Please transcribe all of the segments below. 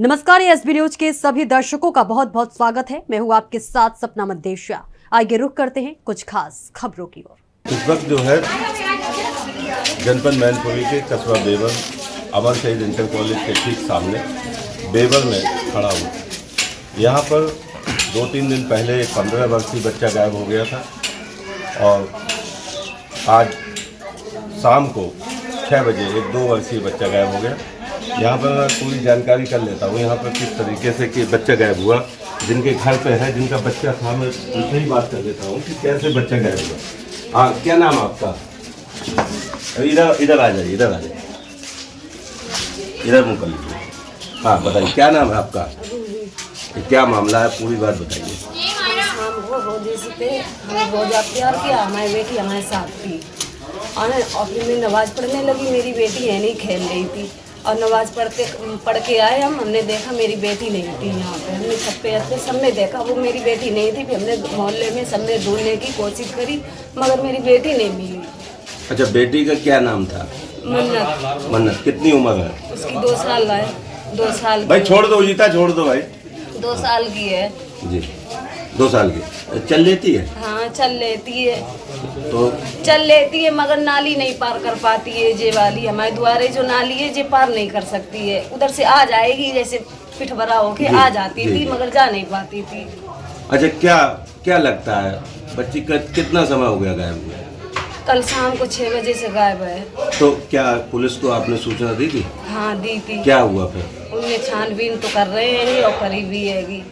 नमस्कार, ये SB news के सभी दर्शकों का बहुत बहुत स्वागत है। मैं हूं आपके साथ सपना मदेशिया। आइए रुक करते हैं कुछ खास खबरों की ओर। इस वक्त जो है जनपद मैनपुरी के कस्बा बेवर अमर शहीद इंटर कॉलेज के ठीक सामने बेवर में खड़ा हूँ। यहाँ पर 2-3 दिन पहले एक 15 वर्षीय बच्चा गायब हो गया था और आज शाम को 6 बजे एक 2 वर्षीय बच्चा गायब हो गया। यहाँ पर मैं पूरी जानकारी कर लेता हूँ यहाँ पर किस तरीके से कि बच्चा गायब हुआ, जिनके घर पे है, जिनका बच्चा था, मैं उनसे ही बात कर लेता हूँ कि कैसे बच्चा गायब हुआ। हाँ, क्या नाम आपका? इधर आ जाइए, इधर आ जाइए, इधर मुँह कर लीजिए। हाँ बताइए, क्या नाम है आपका? क्या मामला है, पूरी बात बताइए। शाम को रोजे से हमें रोजा प्यार किया, हमारी बेटी हमारे साथ थी और फिर में नमाज पढ़ने लगी। मेरी बेटी है नहीं, खेल रही थी और नमाज पढ़ के आए हमने देखा मेरी बेटी नहीं थी। यहाँ पे हमने छत पे आते सब में देखा वो मेरी बेटी नहीं थी। फिर हमने मोहल्ले में सबने ढूंढने की कोशिश करी मगर मेरी बेटी नहीं मिली। अच्छा, बेटी का क्या नाम था? मन्नत। मन्नत। कितनी उम्र है उसकी 2 साल है। 2 साल भाई? छोड़ दो जीता, छोड़ दो भाई। 2 साल की है जी, 2 साल की। चल लेती है? हाँ चल लेती है, तो चल लेती है मगर नाली नहीं पार कर पाती है। जे वाली हमारे द्वारे जो नाली है जे पार नहीं कर सकती है। उधर से आ जाएगी, जैसे पिठ भरा होके आ जाती थी मगर जा नहीं पाती थी। अच्छा, क्या लगता है बच्ची का कितना समय हो गया गायब हुए? कल शाम को 6 बजे से गायब है। तो क्या पुलिस को आपने सूचना दी थी? हाँ दी थी। क्या हुआ फिर? उनने छानबीन तो कर रहे हैं और करी भी हैगी।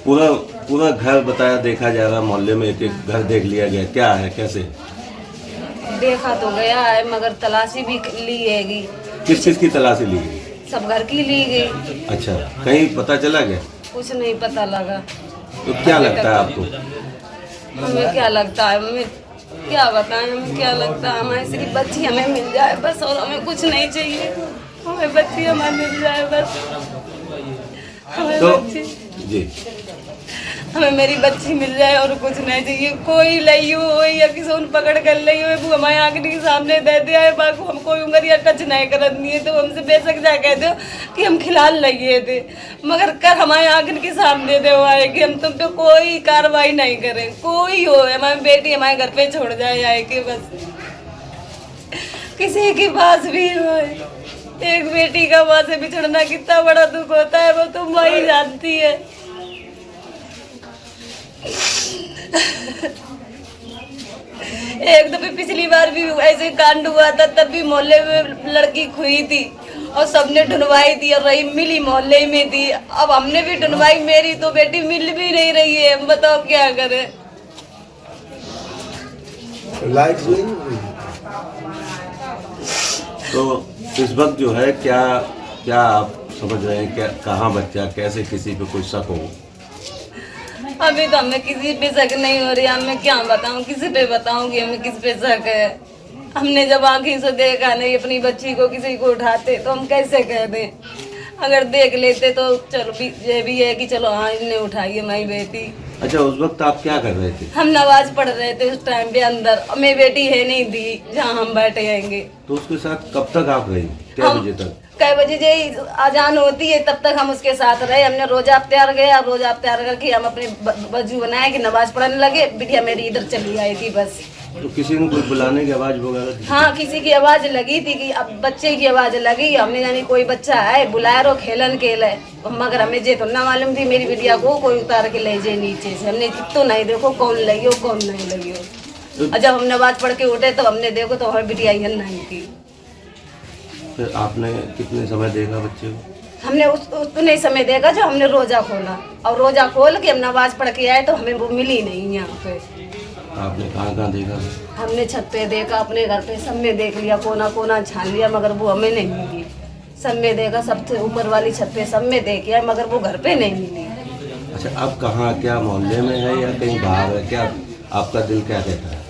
पूरा घर बताया, देखा जा रहा, मोहल्ले में एक घर देख लिया गया, क्या है कैसे? देखा तो गया है मगर तलाशी भी ली हैगी। किस चीज़ की तलाशी ली गई? सब घर की ली गई। अच्छा, कहीं पता चला गया? कुछ नहीं पता लगा। तो क्या लगता है आपको? हमें क्या लगता है, हमें क्या बताएं, हमें क्या लगता है। हमारी सिर्फ बच्ची हमें मिल जाए बस, और हमें कुछ नहीं चाहिए। हमें बच्ची हमें मिल जाए बस, हमें तो बच्ची जी, हमें मेरी बच्ची मिल जाए और कुछ नहीं चाहिए। कोई लई हो या किसी उन पकड़ कर लई हो वो हमारे आंखों के सामने दे दे आए बाकू हम कोई उंगलियां टच नहीं करनी है। तो हमसे बेशक जा कह दो कि हम खिलाल लगे थे मगर कर हमारे आंखों के सामने दे आए कि हम तुम पे कोई कार्रवाई नहीं करें। कोई हो, हमारी बेटी हमारे घर पे छोड़ जाए आए कि बस किसी के पास भी हो। एक बेटी का माँ से बिछड़ना कितना बड़ा दुख होता है वो तुम वही जानती है। एक दफे पिछली बार भी ऐसे कांड हुआ था, तब भी मोहल्ले में लड़की खुई थी और सबने ढूंढवाई थी और रही मिली मोहल्ले में थी। अब हमने भी ढूंढवाई, मेरी तो बेटी मिल भी नहीं रही है। हम बताओ क्या करें। तो इस वक्त जो है क्या आप समझ रहे हैं, क्या कहाँ बच्चा, कैसे किसी पे कोई शक हो? अभी तो हमें किसी पे शक नहीं हो रही। मैं क्या बताऊं, किसी पे बताऊं कि हमें किस पे शक है। हमने जब आंखें से देखा नहीं अपनी बच्ची को, किसी को उठाते तो हम कैसे कह दें। अगर देख लेते तो चलो ये भी है कि चलो हाँ इन्हें उठाई हमारी बेटी। अच्छा, उस वक्त आप क्या कर रहे थे? हम नमाज पढ़ रहे थे उस टाइम पे अंदर, और मेरी बेटी है नहीं थी जहाँ हम बैठे रहेंगे। तो उसके साथ कब तक आप रही? क्या बजे तक? कई बजे जो अजान होती है तब तक हम उसके साथ रहे। हमने रोजा अफ्तार गया, रोजा अफ्तार करके हम अपने वजू बनाए कि नमाज पढ़ने लगे। बिटिया मेरी इधर चली आई थी बस। तो किसी ने कोई बुलाने की आवाज वगैरह? हाँ किसी की आवाज लगी थी कि अब बच्चे की आवाज लगी। हमने जानी कोई बच्चा है बुलाया रो खेलन खेल है, मगर हमें जे तो ना मालूम थी मेरी बिटिया को कोई उतार के ले जाए नीचे से। हमने तो नहीं देखो कौन लगी हो कौन नहीं लगी हो। और जब हम नमाज पढ़ के उठे तो हमने देखो तो हमारी बिटिया यहाँ नहीं थी। फिर आपने कितने समय देखा बच्चे को? हमने उतने समय देखा जो हमने रोजा खोला, और रोजा खोल के हम नमाज पढ़ के आए तो हमें वो मिली नहीं यहाँ पे। आपने कहाँ देखा? हमने छत पे देखा, अपने घर पे सब में देख लिया, कोना कोना छान लिया मगर वो हमें नहीं मिली। सब में देखा, सबसे ऊपर वाली छत पे सब में देख लिया मगर वो घर पे नहीं मिली। अच्छा, अब कहाँ, क्या मोहल्ले में है या कहीं बाहर है? क्या आपका दिल क्या कहता है?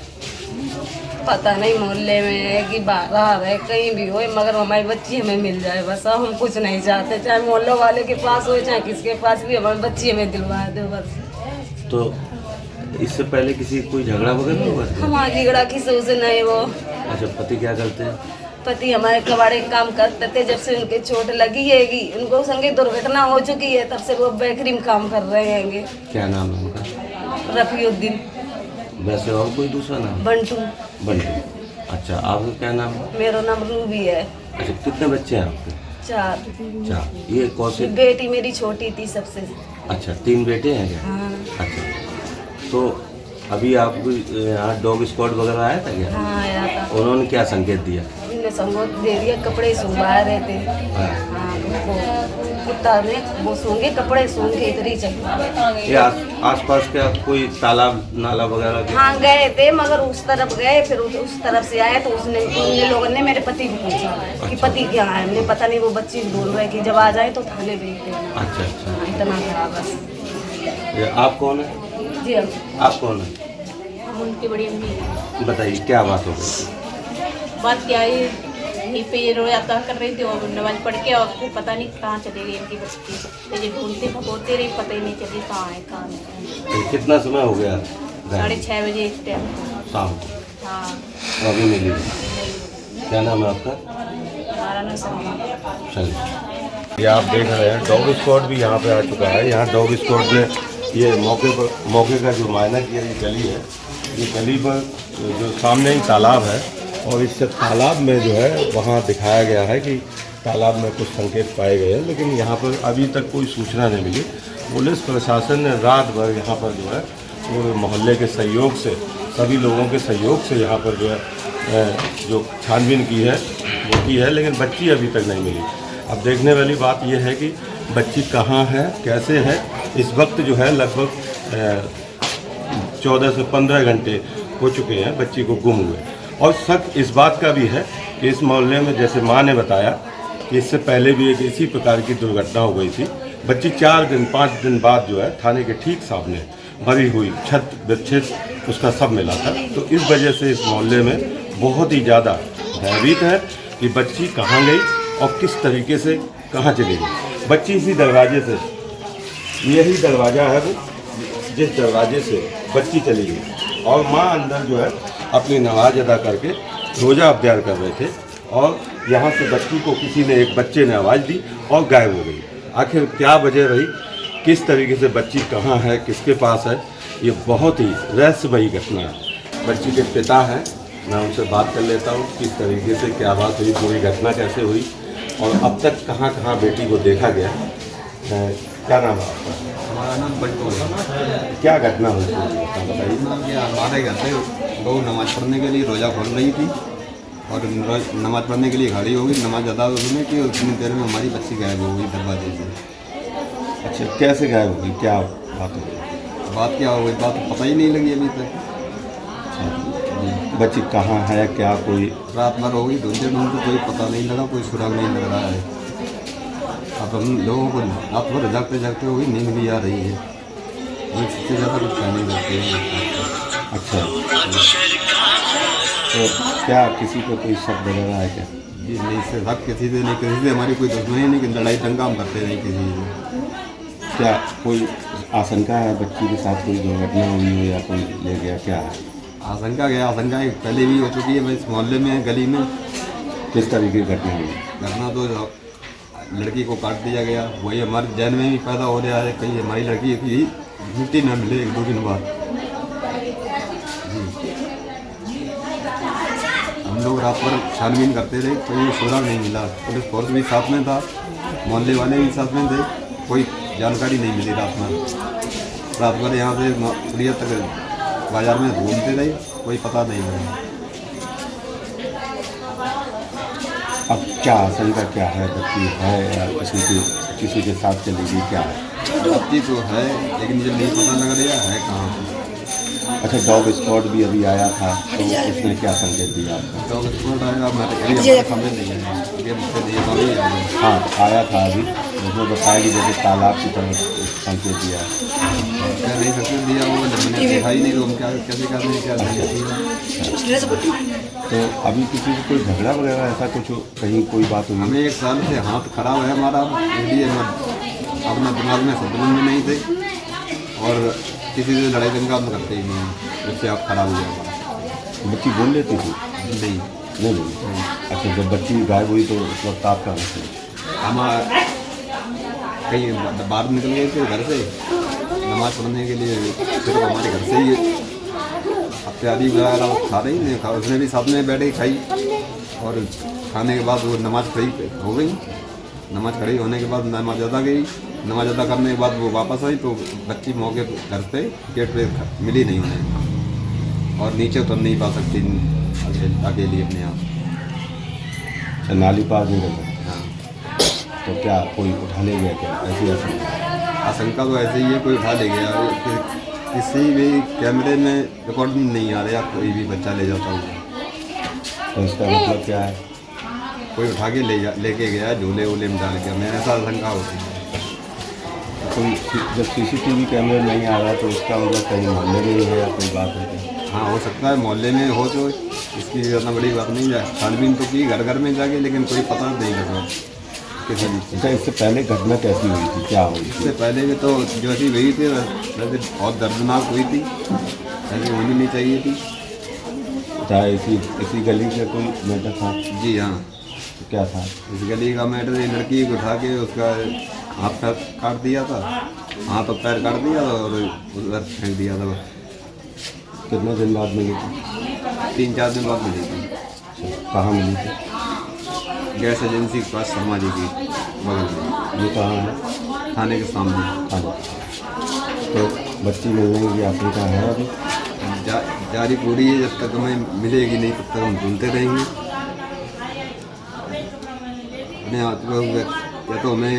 पता नहीं मोहल्ले में है कि बाहर है, कहीं भी हो मगर हमारी बच्ची हमें मिल जाए बस। हम कुछ नहीं चाहते, चाहे मोहल्ले वाले के पास हो चाहे किसके पास भी, हमारी बच्ची हमें दिलवा दो बस। तो इससे पहले किसी कोई झगड़ा वगैरह हुआ? हमारा झगड़ा किसी से नहीं वो। अच्छा, पति क्या करते हैं? पति हमारे कबाड़े का काम करते थे। जब से उनके चोट लगी हैगी, उनको संगे दुर्घटना हो चुकी है, तब से वो बेकरी में काम कर रहे हैं। क्या नाम है उनका? रफीउद्दीन। वैसे और कोई दूसरा नाम? बंटू। बंटू। अच्छा, आपका क्या नाम है? मेरा नाम रूबी है। अच्छा, कितने बच्चे हैं आपके? 4। 4। ये कौन से? बेटी मेरी छोटी थी सबसे। अच्छा, 3 बेटे हैं क्या? हाँ। अच्छा, तो अभी आप यहाँ डॉग स्क्वाड वगैरह आया था क्या? हाँ आया था। उन्होंने क्या संकेत दिया? उन्होंने संगोत दे दिया, कपड़े सुंघा रहे थे। हाँ। हाँ, वो कुत्ता ने वो सूंघे कपड़े सूंघे इतनी चाहिए। ये आसपास क्या कोई तालाब नाला वगैरह भी? हाँ गए थे, मगर उस तरफ गए, फिर उस तरफ से आए तो उन लोगों ने मेरे पति को पूछा कि पति क्या है। मुझे पता नहीं, वो बच्ची बोल रहे कि जब आ जाए तो थाने भेज देना। अच्छा अच्छा। हाँ, इतना खराब बस। ये आप कौन है? जी आप कौन है? हम उनकी बड़ी अम्मी हैं। बताइए क्या बात हो गई? बात क्या है, यहीं पे ये रोयाता कर रही थी और नमाज पढ़ के, और फिर पता नहीं कहाँ चली गई इनकी बच्ची। तो ये ढूंढते भगोते रही, पता ही नहीं चली कहाँ है कहाँ नहीं। तो कितना समय हो गया? 6:30 बजे इस टाइम। शाम को? हाँ। और अभी मिली? क्या नाम है आपका? हमारा नाम सलमा। चलिए, ये आप देख रहे हैं डॉग स्क्वाड भी यहाँ पे आ चुका है। यहाँ डॉग स्क्वाड ने ये मौके का जो मुआयना किया, ये गली है, ये गली पर जो सामने ही तालाब है, और इस तालाब में जो है वहाँ दिखाया गया है कि तालाब में कुछ संकेत पाए गए हैं, लेकिन यहाँ पर अभी तक कोई सूचना नहीं मिली। पुलिस प्रशासन ने रात भर यहाँ पर जो है पूरे मोहल्ले के सहयोग से, सभी लोगों के सहयोग से यहाँ पर जो है जो छानबीन की है वो की है, लेकिन बच्ची अभी तक नहीं मिली। अब देखने वाली बात यह है कि बच्ची कहाँ है, कैसे है। इस वक्त जो है लगभग 14 से 15 घंटे हो चुके हैं बच्ची को गुम हुए, और शक इस बात का भी है कि इस मोहल्ले में, जैसे माँ ने बताया कि इससे पहले भी एक इसी प्रकार की दुर्घटना हो गई थी। बच्ची 4-5 दिन बाद जो है थाने के ठीक सामने मरी हुई, छत विच्छेद उसका सब मिला था। तो इस वजह से इस मोहल्ले में बहुत ही ज़्यादा भयभीत है कि बच्ची कहाँ गई और किस तरीके से कहाँ चली गई। बच्ची इसी दरवाजे से, यही दरवाज़ा है वो, जिस दरवाजे से बच्ची चली गई, और माँ अंदर जो है अपनी नमाज अदा करके रोज़ा अख्तियार कर रहे थे, और यहाँ से बच्ची को किसी ने, एक बच्चे ने आवाज़ दी और गायब हो गई। आखिर क्या वजह रही, किस तरीके से बच्ची कहाँ है, किसके पास है, ये बहुत ही रहस्यमयी घटना है। बच्ची के पिता हैं, मैं उनसे बात कर लेता हूँ किस तरीके से क्या बात हुई, पूरी घटना कैसे हुई, और अब तक कहाँ कहाँ बेटी को देखा गया। क्या नाम है आपका? हमारा नाम बंटू है। क्या घटना हुई बताइए। हमारे घर से बहू नमाज़ पढ़ने के लिए रोज़ा खोल रही थी, और नमाज़ पढ़ने के लिए खड़ी हो गई। नमाज अदा होने की उतनी देर में हमारी बच्ची गायब हो गई दरवाजे से। अच्छा, कैसे गायब हो गई, क्या बात हो गई? बात क्या हो गई, बात पता ही नहीं लगी अभी तक। बच्ची कहाँ है, क्या कोई? रात भर हो गई, ढूंढते कोई पता नहीं लगा, कोई सुराग नहीं लग रहा है। अब हम लोगों को रात भर जागते जागते हो गई, नींद भी आ रही है, इससे ज़्यादा कुछ कह नहीं सकते हैं। अच्छा, तो क्या किसी को कोई शक वगैरह है क्या? जी नहीं, से हक किसी से नहीं, किसी से हमारी कोई दुश्मनी नहीं, कि लड़ाई दंगा हम करते नहीं किसी से। क्या कोई आशंका है बच्ची के साथ कोई दुर्घटना हुई हो या कोई ले गया, क्या है? आशंका पहले भी हो चुकी है इस मोहल्ले में, गली में। किस तरीके की घटना हुई? घटना तो लड़की को काट दिया गया, वही हमारे जहन में भी पैदा हो रहा है, कहीं हमारी लड़की की छुट्टी न मिले 1-2 दिन बाद। हम लोग रात भर छानबीन करते रहे, कोई सुराग नहीं मिला। पुलिस फोर्स भी साथ में था, मोहल्ले वाले भी साथ में थे, कोई जानकारी नहीं मिली रात में। रात भर यहाँ से पुलिया तक बाजार में घूमते रहे, कोई पता नहीं लगा। अब क्या आशंका क्या है, बच्ची है या किसी के साथ चली गई, क्या है? बच्ची तो है, लेकिन मुझे नहीं पता लग रहा है कहाँ पर। अच्छा, डॉग स्क्वाड भी अभी आया था, तो उसने क्या संकेत दिया आपको? डॉग स्क्वाड आया, मैं समझ नहीं है। हाँ, आया था अभी, उसने बताया कि जैसे तालाब की तरफ संकेत दिया। क्या नहीं संकेत दिया, वो मैंने देखा ही नहीं, तो हम क्या कैसे कर रहे हैं, क्या तो अभी किसी से कोई झगड़ा वगैरह ऐसा कुछ कहीं कोई बात हुई? हमें 1 साल से हाथ खराब है हमारा, इसलिए अपना दिमाग में संतुलन में नहीं थे, और किसी से लड़ाई दंगा हम करते ही नहीं, जिससे आप खराब हो जाएगा। बच्ची बोल लेती थी? नहीं, नहीं मिली। अच्छा, जब बच्ची गायब हुई तो उस वक्त आप कहाँ थे? हम कहीं बाहर निकल गए थे घर से नमाज पढ़ने के लिए, फिर वो हमारे घर से ही इत्यादि वगैरह खा रही नहीं खा, उसने भी साथ में बैठ के खाई और खाने के बाद वो नमाज खड़ी हो गई। नमाज खड़ी होने के बाद नमाज अदा गई, नमाज अदा करने के बाद वो वापस आई तो बच्ची मौके घर पे गेट पे मिली नहीं उन्हें और नीचे उतर नहीं पा सकती अकेली अपने आप। अच्छा, नाली पार नहीं कर सकते। हाँ, तो क्या कोई उठा ले गया क्या? ऐसी आशंका तो ऐसे ही है, कोई उठा ले गया। किसी भी कैमरे में रिकॉर्ड नहीं आ रहा, कोई भी बच्चा ले जाता हुआ। तो इसका मतलब क्या है? कोई उठा के लेके गया, झूले वूले में डाल के, मैं ऐसा आशंका होती है। कोई जब सीसीटीवी कैमरे नहीं आ रहा तो इसका मतलब कहीं मोहल्ले में ही है या कोई बात है क्या? हाँ, हो सकता है मोहल्ले में हो तो इसकी ज़्यादा बड़ी बात नहीं है। छानबीन तो की घर घर में जाके, लेकिन कोई पता नहीं लगा किसी भी चीज़। अच्छा, इससे पहले घटना कैसी हुई थी, क्या हुई थी? इससे पहले भी तो जो ऐसी हुई थी वैसे बहुत दर्दनाक हुई थी, ऐसी होनी नहीं चाहिए थी। क्या इसी गली से कोई मैटर था? जी हाँ, तो क्या था? इस गली का मैटर, ये लड़की को उठा के उसका हाथ पैर काट दिया था, हाथ और पैर काट दिया था और उधर फेंक दिया था। कितने दिन बाद मिली थी? 3-4 दिन बाद मिली थी। अच्छा, कहाँ मिली थी? गैस एजेंसी के पास शर्मा जी की बगल में। ये कहाँ है? थाने के सामने। हाँ, तो बच्ची मिलने की आशंका है अभी? जारी पूरी है, जब तक हमें मिलेगी नहीं तब तक हम ढूंढते रहेंगे अपने हाथ को। या तो हमें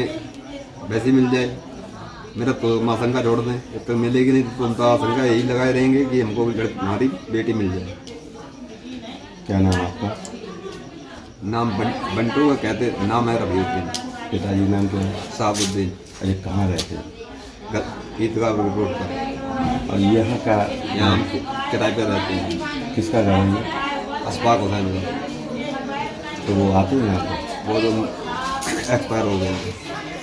वैसे मिल जाए, मेरा तो आशंका छोड़ दें, जब तक मिलेगी नहीं तो हम तो आशंका यही लगाए रहेंगे कि हमको हमारी बेटी मिल जाए। क्या नाम है आपका? नाम बंटू का कहते, नाम है रफीउद्दीन। पिताजी नाम क्या है? साहबुद्दीन। अरे कहाँ रहते हैं? ईदगाह रोड पर। और यहाँ का यहाँ किराए पर रहते हैं। किसका घर है ये? अशफाक हुसैन का। तो वो आते हैं यहाँ पर? वो तो एक्सपायर हो गए थे।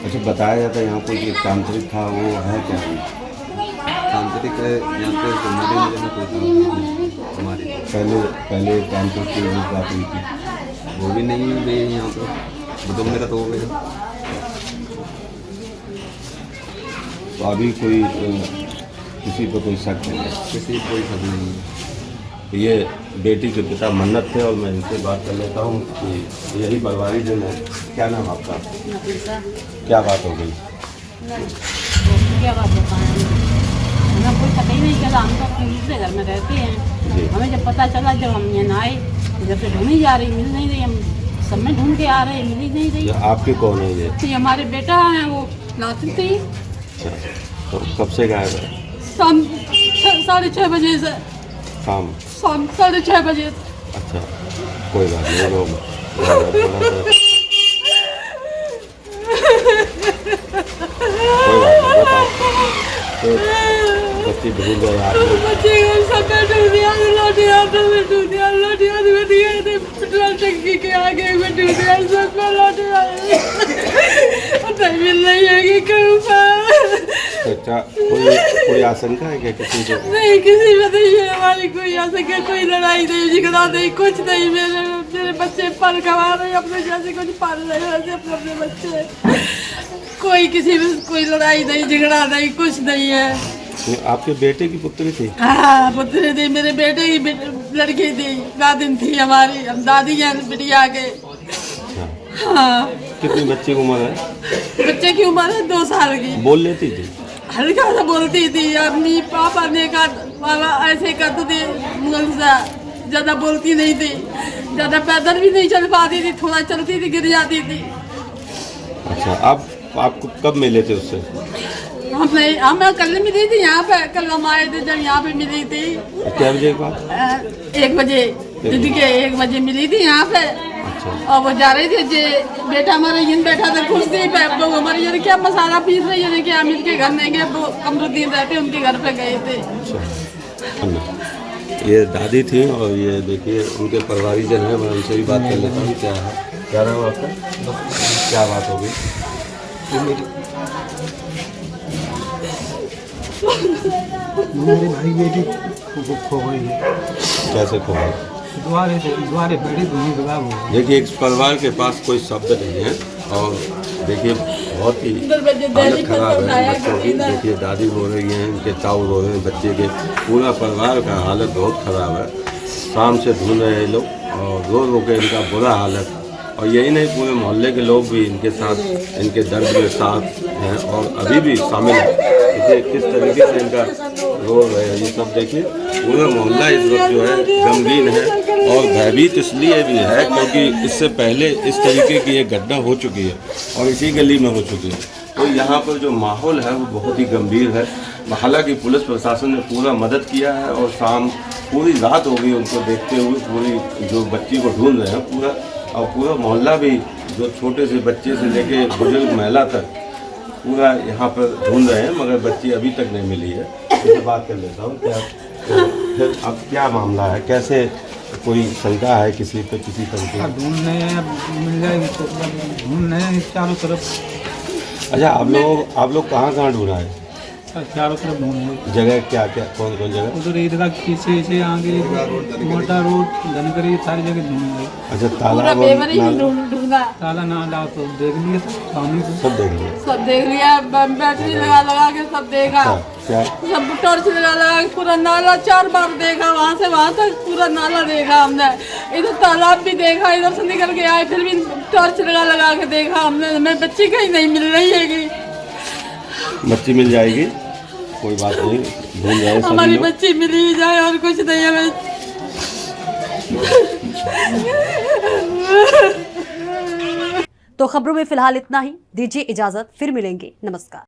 अच्छा, बताया जाता है यहाँ कोई एक तांत्रिक था, वो है क्या? तांत्रिक यहाँ पे तो में कोई तांत्रिक हमारे पहले तांत्रिक की बात हुई थी, वो भी नहीं है भाई यहाँ पर। वो तो मेरा तो हो गया। तो अभी कोई किसी पर कोई शक नहीं है? किसी कोई शक नहीं है। ये बेटी के पिता मन्नत थे और मैं इनसे बात कर लेता हूँ कि यही परिवारी जन है। क्या नाम आपका? क्या बात हो गई? क्या बात बताएं, हमें कोई पता ही नहीं चला। हम तो अपने दूसरे घर में रहते जी। हैं। हमें जब पता चला, जब हम यहाँ आए, जब से ढूंढी जा रही, मिल नहीं रही। हम सब में ढूंढ के आ रहे, मिल ही नहीं रही। ये आपके कौन है ये? तो हमारे बेटा है, वो लाती थी। अच्छा, तो कब से गायब है? शाम 6:30 बजे से। शाम 6:30 बजे। अच्छा, कोई बात नहीं, वो कोई बात नहीं, बताओ। तो बच्ची ढूंढ गए आप लोग? बच्चे को सब ढूंढ दिया, लोटिया में ढूंढ दिया, लोटिया में दिया थे, पेट्रोल टंकी के आगे में ढूंढ दिया, सब में लोटिया नहीं मिल रही है कि कहीं पर। अच्छा, कोई आशंका है क्या किसी को? नहीं, किसी में नहीं है हमारी कोई आशंका, कोई लड़ाई नहीं, झगड़ा नहीं, कुछ नहीं। मेरे बच्चे पल कमा रहे, अपने जैसे कुछ पाल रहे वैसे अपने बच्चे। कोई किसी में कोई लड़ाई नहीं, झगड़ा नहीं, कुछ नहीं है। आपके बेटे की पुत्री थी? हाँ, पुत्री थी, मेरे बेटे की लड़की थी, नादिन थी हमारी। हम दादी हैं बिटिया के। अच्छा, हाँ। कितनी बच्ची की उम्र है? बच्चे की उम्र है 2 साल की। बोल लेती थी? हल्का सा बोलती थी। अपनी पापा ने कहा, पापा ऐसे करते थे मुंह से, ज़्यादा बोलती नहीं थी, ज़्यादा पैदल भी नहीं चल पाती थी, थोड़ा चलती थी गिर जाती थी। अच्छा, आपको कब मिले थे उससे? हम कल मिली थी यहाँ पे, कल हम आए थे जब यहाँ पे मिली थी। क्या बजे के बाद? 1 बजे, दीदी के 1 बजे मिली थी यहाँ पे। अच्छा, और वो जा रही थी, जे बेटा हमारा yin बैठा था कुर्सी पे, वो हमारी ये क्या मसाला पीस रही है, क्या मिल के घर नहीं गए, वो कमरुद्दीन रहते उनके घर पे गए थे। अच्छा, ये दादी थी और ये देखिए उनके परिवारी जन है, मैं उनसे भी बात कर लेता हूँ। क्या नाम आपका? क्या बात हो गई? मेरी भाई बेटी खो गई है। कैसे खो गई? द्वारे बड़ी भूमि खराब हो गई। देखिए, एक परिवार के पास कोई शब्द नहीं है और देखिए बहुत ही हालत खराब है बच्चों की। देखिए दादी रो रही हैं, इनके ताऊ रो रहे हैं, बच्चे के पूरा परिवार का हालत बहुत ख़राब है। शाम से ढूंढ रहे हैं लोग और रो रो के इनका बुरा हालत। और यही नहीं, पूरे मोहल्ले के लोग भी इनके साथ, इनके दर्द में साथ हैं और अभी भी शामिल हैं। देखिए किस तरीके से इनका रो रहे हैं, ये सब देखिए। पूरा मोहल्ला इस वक्त जो है गमगीन है और भयभीत इसलिए भी है क्योंकि इससे पहले इस तरीके की एक घटना हो चुकी है और इसी गली में हो चुकी है। तो यहाँ पर जो माहौल है वो बहुत ही गंभीर है। हालांकि पुलिस प्रशासन ने पूरा मदद किया है और शाम पूरी रात हो गई उनको देखते हुए, पूरी जो बच्ची को ढूंढ रहे हैं पूरा, और पूरा मोहल्ला भी, जो छोटे से बच्चे से लेके बुजुर्ग महिला तक पूरा यहाँ पर ढूंढ रहे हैं, मगर बच्ची अभी तक नहीं मिली है। इससे बात कर लेता हूँ। क्या तो फिर अब क्या मामला है, कैसे कोई शंका है किसी पे, किसी तरीके? ढूंढ रहे हैं, अब मिल जाएगी तो ढूंढ रहे हैं चारों तरफ। अच्छा, आप लोग कहाँ ढूंढा है? चारों तरफ ढूंढ रहे हैं। जगह क्या क्या, कौन कौन जगह? उधर ईदगाह के पीछे आगे मोटा रोड धनकरी सारी जगह ढूंढ रहे। अच्छा, ताला ना डाल तो देख लिए सब देख लिया, सब देख लिया, बैटरी लगा के सब देखा। क्या सब टॉर्च लगा के पूरा नाला 4 बार देखा, वहाँ से वहाँ तक पूरा नाला देखा हमने। इधर तालाब भी देखा, इधर से निकल के आए, फिर भी टॉर्च लगा के देखा हमने। मैं बच्ची कहीं नहीं मिल रही है। बच्ची मिल जाएगी, कोई बात नहीं, ढूंढ जाए हमारी बच्ची मिल ही जाए और कुछ नहीं हमें। तो खबरों में फिलहाल इतना ही। दीजिए इजाजत, फिर मिलेंगे। नमस्कार।